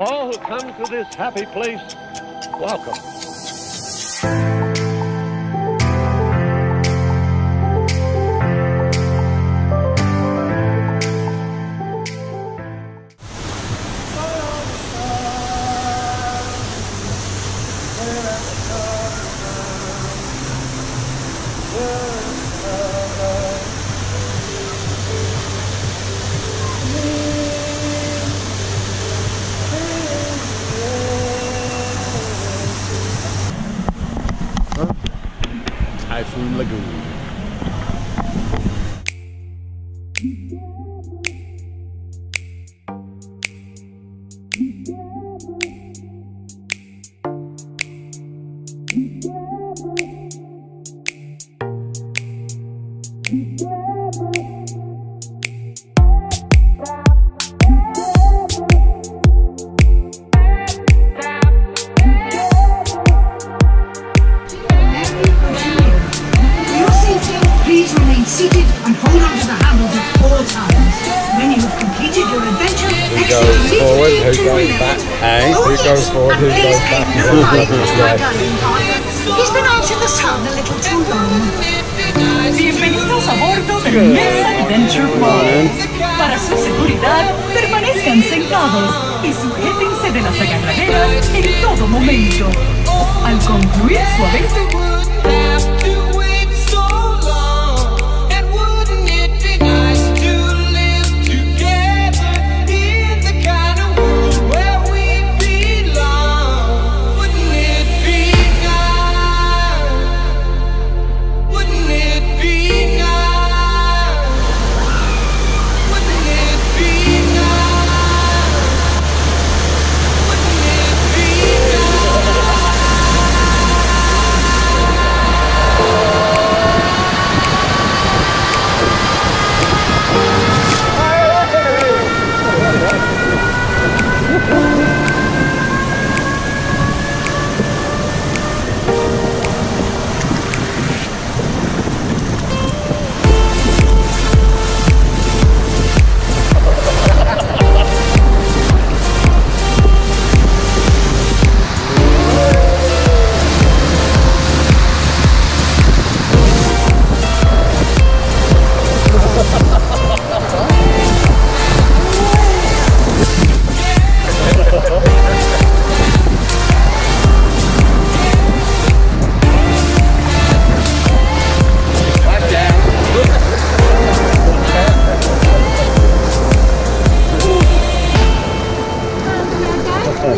All who come to this happy place, welcome. Typhoon Lagoon. Seated and hold on to the handles at all times. When you have completed your adventure, Who goes forward, who goes back? Hey, who goes forward, who goes back? He's been out in the sun a little too long. Bienvenidos a bordo del Mesa Adventure World. Para su seguridad, permanezcan sentados y sujétense de las agarraderas en todo momento. Al concluir su aventura,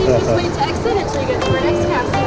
Just wait to exit until you get to our next castle.